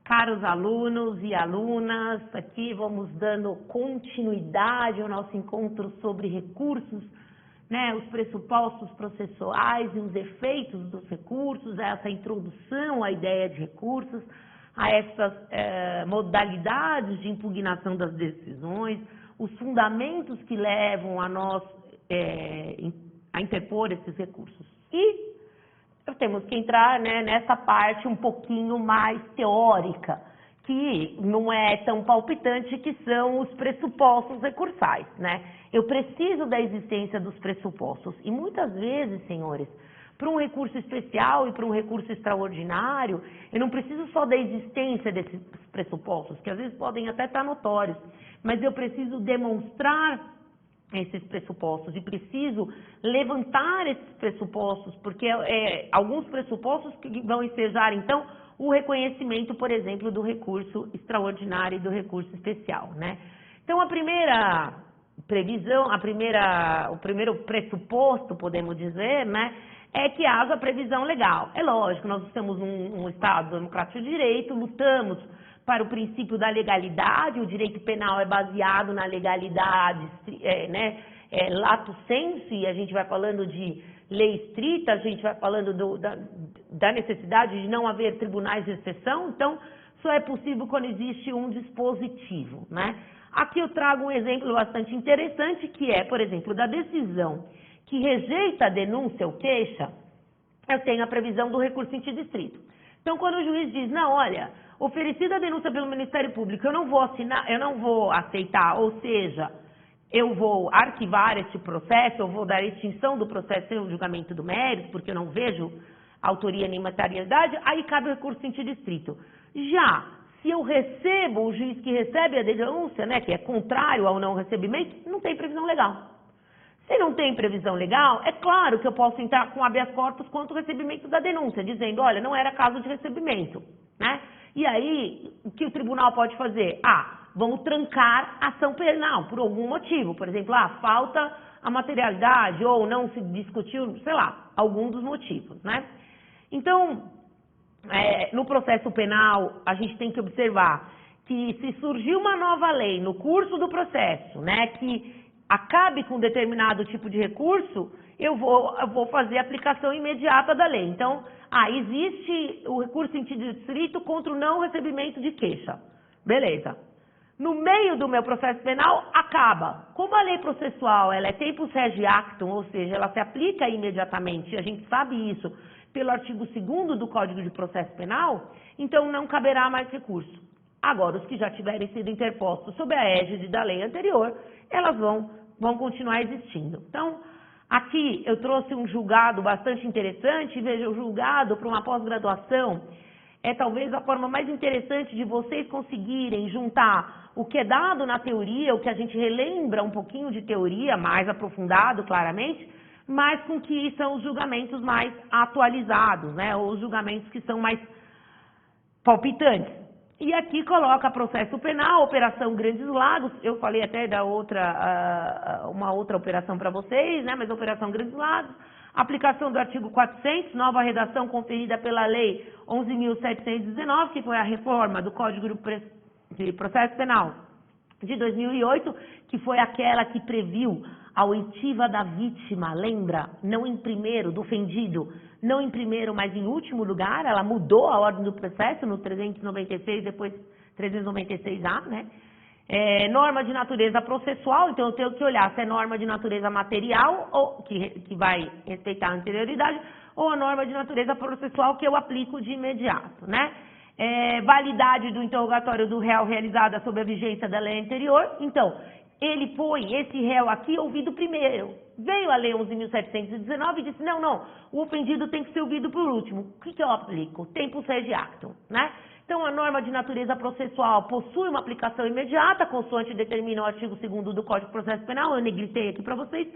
Caros alunos e alunas, aqui vamos dando continuidade ao nosso encontro sobre recursos, né, os pressupostos processuais e os efeitos dos recursos, essa introdução à ideia de recursos, a essas modalidades de impugnação das decisões, os fundamentos que levam a nós a interpor esses recursos. E temos que entrar, né, nessa parte um pouquinho mais teórica, que não é tão palpitante, que são os pressupostos recursais, né? Eu preciso da existência dos pressupostos. E muitas vezes, senhores, para um recurso especial e para um recurso extraordinário, eu não preciso só da existência desses pressupostos, que às vezes podem até estar notórios, mas eu preciso demonstrar esses pressupostos e preciso levantar esses pressupostos, porque alguns pressupostos que vão ensejar, então, o reconhecimento, por exemplo, do recurso extraordinário e do recurso especial, né? Então, a primeira previsão, o primeiro pressuposto, podemos dizer, né, é que haja previsão legal. É lógico, nós estamos num Estado democrático de direito, lutamos para o princípio da legalidade, o direito penal é baseado na legalidade, lato sensu, e a gente vai falando de lei estrita, a gente vai falando da necessidade de não haver tribunais de exceção, então só é possível quando existe um dispositivo, né? Aqui eu trago um exemplo bastante interessante, que é, por exemplo, da decisão que rejeita a denúncia ou queixa, eu tenho a previsão do recurso interdistrito. Então, quando o juiz diz, não, olha, oferecida a denúncia pelo Ministério Público, eu não vou aceitar, ou seja, eu vou arquivar este processo, eu vou dar extinção do processo sem o julgamento do mérito, porque eu não vejo autoria nem materialidade, aí cabe o recurso interdistrito. Já, se eu recebo, o juiz que recebe a denúncia, né, que é contrário ao não recebimento, não tem previsão legal. Se não tem previsão legal, é claro que eu posso entrar com habeas corpus contra o recebimento da denúncia, dizendo, olha, não era caso de recebimento, né? E aí, o que o tribunal pode fazer? Vamos trancar a ação penal por algum motivo, por exemplo, falta a materialidade ou não se discutiu, sei lá, algum dos motivos, né? Então, no processo penal, a gente tem que observar que se surgir uma nova lei no curso do processo, né, que acabe com determinado tipo de recurso, eu vou fazer a aplicação imediata da lei. Então, existe o recurso interdistrito contra o não recebimento de queixa. Beleza. No meio do meu processo penal, acaba. Como a lei processual ela é tempus regi actum, ou seja, ela se aplica imediatamente, a gente sabe isso pelo artigo 2º do Código de Processo Penal, então não caberá mais recurso. Agora, os que já tiverem sido interpostos sob a égide da lei anterior, elas vão continuar existindo. Então, aqui eu trouxe um julgado bastante interessante. Veja, o julgado para uma pós-graduação é talvez a forma mais interessante de vocês conseguirem juntar o que é dado na teoria, o que a gente relembra um pouquinho de teoria, mais aprofundado, claramente, mas com que são os julgamentos mais atualizados, né? Ou os julgamentos que são mais palpitantes. E aqui coloca processo penal, operação Grandes Lagos, eu falei até da uma outra operação para vocês, né, mas operação Grandes Lagos, aplicação do artigo 400, nova redação conferida pela lei 11.719, que foi a reforma do Código de Processo Penal de 2008, que foi aquela que previu a oitiva da vítima, lembra? Não em primeiro, do ofendido, não em primeiro, mas em último lugar, ela mudou a ordem do processo no 396, depois 396A, né? Norma de natureza processual, então eu tenho que olhar se é norma de natureza material, ou que vai respeitar a anterioridade, ou a norma de natureza processual que eu aplico de imediato, né? Validade do interrogatório do réu realizada sob a vigência da lei anterior, então, ele põe esse réu aqui ouvido primeiro. Veio a lei 11.719 e disse, não, o ofendido tem que ser ouvido por último. O que eu aplico? Tempus regi actum, né? Então, a norma de natureza processual possui uma aplicação imediata, consoante determina o artigo 2º do Código de Processo Penal, eu negritei aqui para vocês,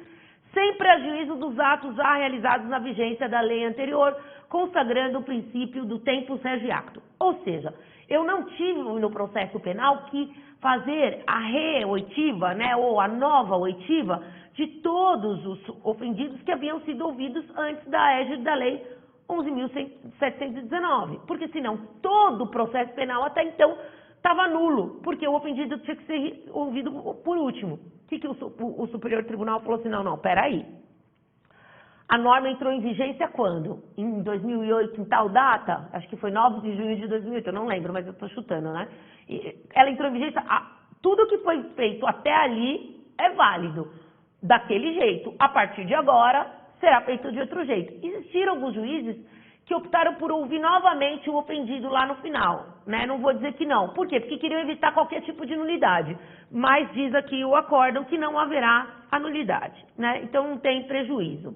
sem prejuízo dos atos já realizados na vigência da lei anterior, consagrando o princípio do tempus regi actum. Ou seja, eu não tive no processo penal que fazer a reoitiva, né, ou a nova oitiva de todos os ofendidos que haviam sido ouvidos antes da égide da lei 11.719, porque senão todo o processo penal até então estava nulo, porque o ofendido tinha que ser ouvido por último. O que o Superior Tribunal falou assim, não, peraí. A norma entrou em vigência quando? Em 2008, em tal data? Acho que foi 9 de junho de 2008, eu não lembro, mas eu estou chutando, né? Ela entrou em vigência, tudo que foi feito até ali é válido, daquele jeito. A partir de agora, será feito de outro jeito. Existiram alguns juízes que optaram por ouvir novamente o ofendido lá no final, né? Não vou dizer que não. Por quê? Porque queriam evitar qualquer tipo de nulidade. Mas diz aqui o acórdão que não haverá a nulidade, né? Então não tem prejuízo.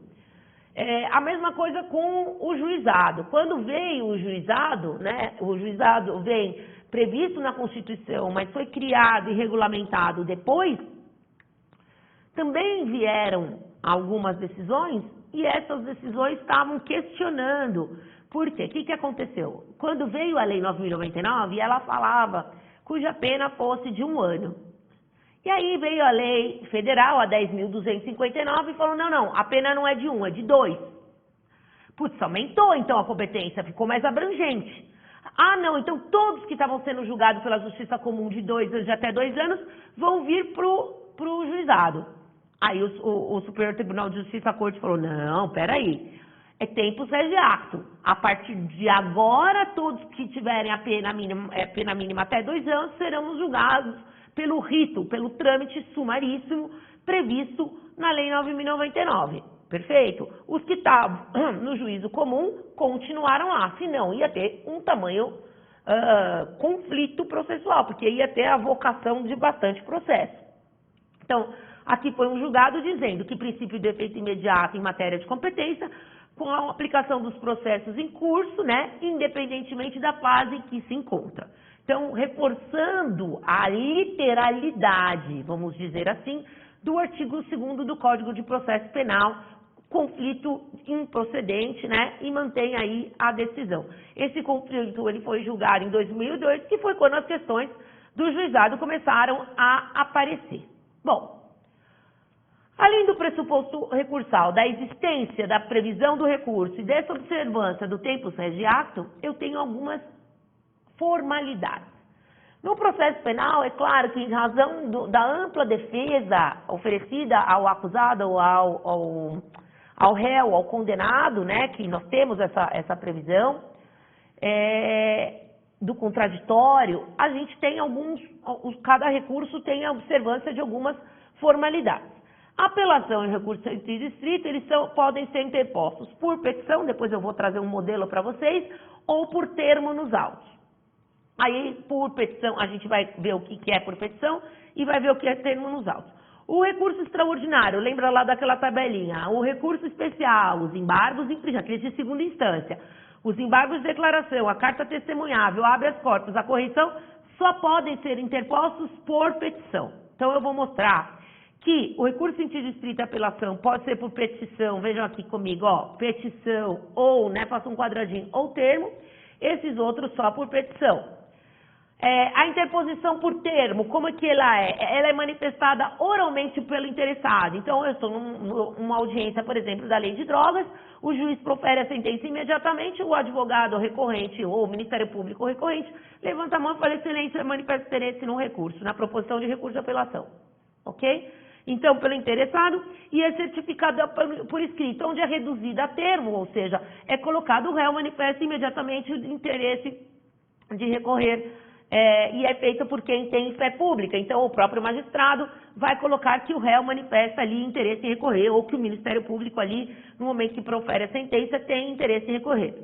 A mesma coisa com o juizado. Quando veio o juizado, né? O juizado vem previsto na Constituição, mas foi criado e regulamentado depois, também vieram algumas decisões e essas decisões estavam questionando. Por quê? O que aconteceu? Quando veio a Lei 9.099, ela falava cuja pena fosse de 1 ano. E aí veio a Lei Federal, a 10.259, e falou, não, a pena não é de 1, é de 2. Putz, aumentou então a competência, ficou mais abrangente. Não, então todos que estavam sendo julgados pela Justiça Comum de 2 anos, de até 2 anos, vão vir pro juizado. Aí o Superior Tribunal de Justiça, a Corte, falou, não, peraí, é tempus regi acto. A partir de agora, todos que tiverem a pena mínima até 2 anos serão julgados pelo rito, pelo trâmite sumaríssimo previsto na Lei 9.099. Perfeito? Os que estavam no juízo comum continuaram lá, senão ia ter um tamanho conflito processual, porque ia ter a vocação de bastante processo. Então, aqui foi um julgado dizendo que princípio de efeito imediato em matéria de competência, com a aplicação dos processos em curso, né, independentemente da fase em que se encontra. Então, reforçando a literalidade, vamos dizer assim, do artigo 2º do Código de Processo Penal, conflito improcedente, né, e mantém aí a decisão. Esse conflito ele foi julgado em 2002, que foi quando as questões do juizado começaram a aparecer. Bom, além do pressuposto recursal, da existência da previsão do recurso e dessa observância do tempus regi acto, eu tenho algumas formalidades. No processo penal, é claro que em razão da ampla defesa oferecida ao acusado ou ao réu, ao condenado, né, que nós temos essa previsão, do contraditório, a gente tem cada recurso tem a observância de algumas formalidades. Apelação e recurso distrito, eles podem ser interpostos por petição, depois eu vou trazer um modelo para vocês, ou por termo nos autos. Aí, por petição, a gente vai ver o que é por petição e vai ver o que é termo nos autos. O recurso extraordinário, lembra lá daquela tabelinha? O recurso especial, os embargos aqueles de segunda instância, os embargos de declaração, a carta testemunhável, habeas corpus, a correição, só podem ser interpostos por petição. Então, eu vou mostrar que o recurso em sentido estrito e apelação pode ser por petição, vejam aqui comigo, ó, petição ou, né, faça um quadradinho, ou termo, esses outros só por petição. A interposição por termo, como é que ela é? Ela é manifestada oralmente pelo interessado. Então, eu estou numa audiência, por exemplo, da lei de drogas, o juiz profere a sentença imediatamente, o advogado recorrente ou o Ministério Público recorrente levanta a mão e fala, excelência, manifesta interesse no recurso, na proposição de recurso de apelação. Ok? Então, pelo interessado, e é certificado por escrito, onde é reduzida a termo, ou seja, é colocado o réu manifesta imediatamente o interesse de recorrer, e é feito por quem tem fé pública. Então, o próprio magistrado vai colocar que o réu manifesta ali interesse em recorrer, ou que o Ministério Público ali, no momento que profere a sentença, tem interesse em recorrer.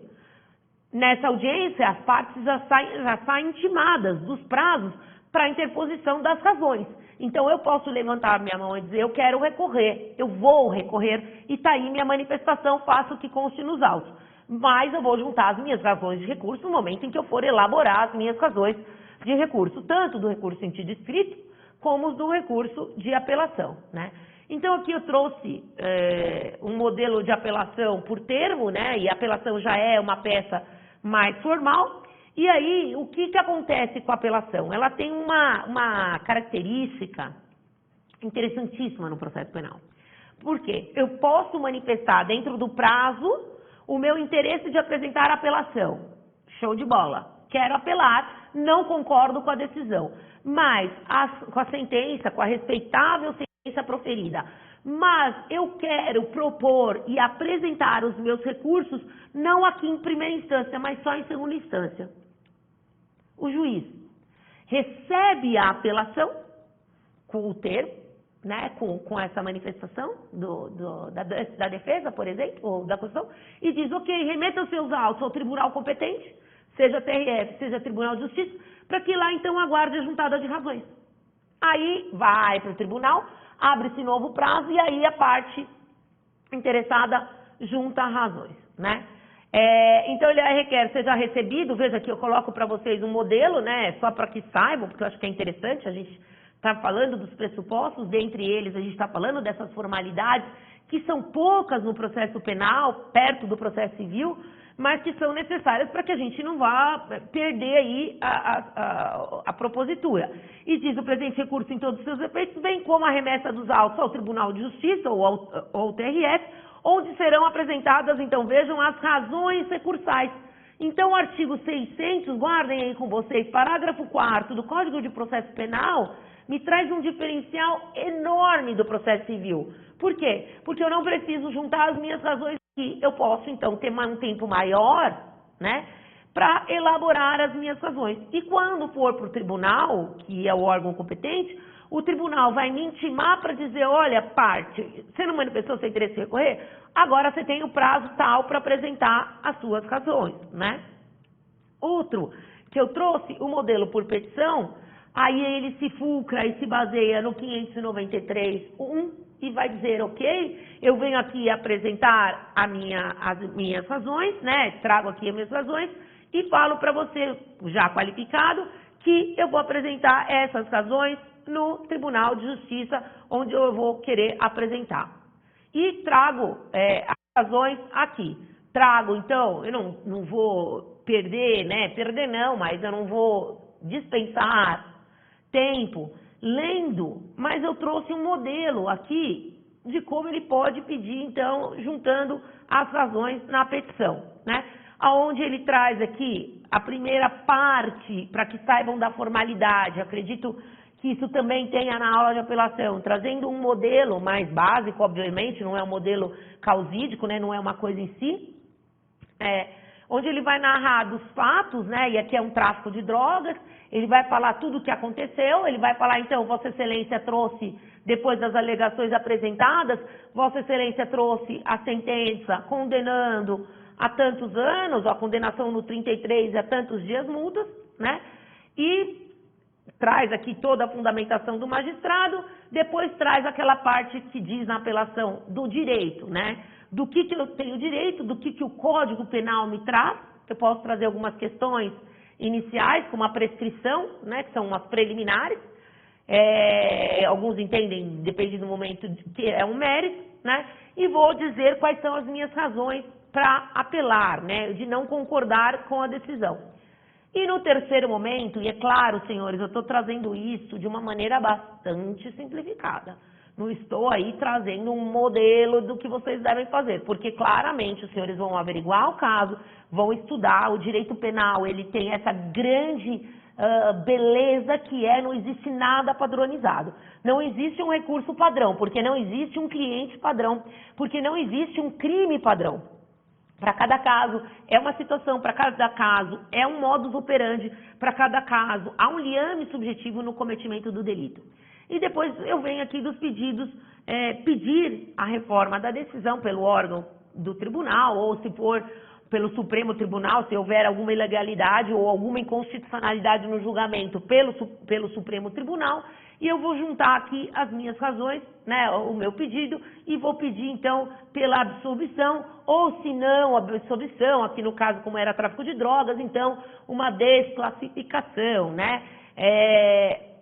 Nessa audiência, as partes já saem intimadas dos prazos para a interposição das razões. Então, eu posso levantar minha mão e dizer, eu quero recorrer, eu vou recorrer, e está aí minha manifestação, faço o que conste nos autos. Mas eu vou juntar as minhas razões de recurso no momento em que eu for elaborar as minhas razões de recurso, tanto do recurso em sentido escrito, como do recurso de apelação, né? Então, aqui eu trouxe um modelo de apelação por termo, né? E a apelação já é uma peça mais formal. E aí, o que acontece com a apelação? Ela tem uma característica interessantíssima no processo penal. Por quê? Eu posso manifestar dentro do prazo o meu interesse de apresentar a apelação. Show de bola. Quero apelar, não concordo com a decisão. Mas com a sentença, com a respeitável sentença proferida. Mas eu quero propor e apresentar os meus recursos não aqui em primeira instância, mas só em segunda instância. O juiz recebe a apelação com o termo, né, com essa manifestação da defesa, por exemplo, ou da acusação, e diz, ok, remeta os seus autos ao tribunal competente, seja TRF, seja Tribunal de Justiça, para que lá então aguarde a juntada de razões. Aí vai para o tribunal, abre-se novo prazo e aí a parte interessada junta razões, né? Então ele requer seja recebido, veja aqui eu coloco para vocês um modelo, né, só para que saibam, porque eu acho que é interessante, a gente está falando dos pressupostos, dentre eles a gente está falando dessas formalidades, que são poucas no processo penal, perto do processo civil, mas que são necessárias para que a gente não vá perder aí a propositura. E diz o presente recurso em todos os seus efeitos, bem como a remessa dos autos ao Tribunal de Justiça ou ao TRF, onde serão apresentadas, então vejam, as razões recursais. Então o artigo 600, guardem aí com vocês, parágrafo 4º do Código de Processo Penal, me traz um diferencial enorme do processo civil. Por quê? Porque eu não preciso juntar as minhas razões aqui. Eu posso, então, ter um tempo maior, né, para elaborar as minhas razões. E quando for para o tribunal, que é o órgão competente, o tribunal vai me intimar para dizer, olha, parte, você não manifestou seu interesse em recorrer? Agora você tem o prazo tal para apresentar as suas razões, né? Outro, que eu trouxe, o modelo por petição, aí ele se fulcra e se baseia no 593.1 e vai dizer, ok, eu venho aqui apresentar as minhas razões, né, trago aqui as minhas razões e falo para você, já qualificado, que eu vou apresentar essas razões no Tribunal de Justiça, onde eu vou querer apresentar. E trago as razões aqui. Trago, então, eu não vou perder, né, perder não, mas eu não vou dispensar tempo lendo, mas eu trouxe um modelo aqui de como ele pode pedir, então, juntando as razões na petição, né? Aonde ele traz aqui a primeira parte, para que saibam da formalidade, acredito que isso também tenha na aula de apelação, trazendo um modelo mais básico, obviamente, não é um modelo causídico, né? Não é uma coisa em si, onde ele vai narrar dos fatos, né? E aqui é um tráfico de drogas, ele vai falar tudo o que aconteceu, ele vai falar, então, Vossa Excelência trouxe, depois das alegações apresentadas, Vossa Excelência trouxe a sentença condenando a tantos anos, a condenação no 33 a tantos dias multas, né? E traz aqui toda a fundamentação do magistrado, depois traz aquela parte que diz na apelação do direito, né? Do que eu tenho direito, do que o Código Penal me traz, eu posso trazer algumas questões iniciais, como a prescrição, né, que são as preliminares, alguns entendem, depende do momento, que é um mérito, né, e vou dizer quais são as minhas razões para apelar, né, de não concordar com a decisão. E no terceiro momento, e é claro, senhores, eu estou trazendo isso de uma maneira bastante simplificada. Não estou aí trazendo um modelo do que vocês devem fazer, porque claramente os senhores vão averiguar o caso, vão estudar, o direito penal, ele tem essa grande beleza que não existe nada padronizado. Não existe um recurso padrão, porque não existe um cliente padrão, porque não existe um crime padrão. Para cada caso é uma situação, para cada caso é um modus operandi, para cada caso há um liame subjetivo no cometimento do delito. E depois eu venho aqui dos pedidos, pedir a reforma da decisão pelo órgão do tribunal, ou se for pelo Supremo Tribunal, se houver alguma ilegalidade ou alguma inconstitucionalidade no julgamento pelo Supremo Tribunal, e eu vou juntar aqui as minhas razões, né, o meu pedido, e vou pedir então pela absolvição, ou se não absolvição, aqui no caso como era tráfico de drogas, então uma desclassificação, né.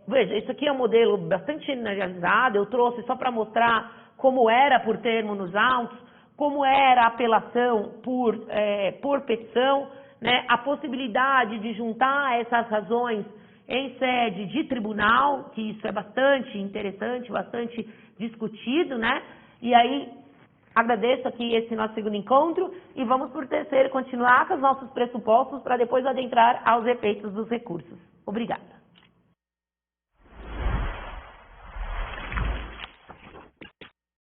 Veja, isso aqui é um modelo bastante generalizado, eu trouxe só para mostrar como era por termo nos autos, como era a apelação por petição, né, a possibilidade de juntar essas razões em sede de tribunal, que isso é bastante interessante, bastante discutido, né, e aí Agradeço aqui esse nosso segundo encontro e vamos, por terceiro, continuar com os nossos pressupostos para depois adentrar aos efeitos dos recursos. Obrigada.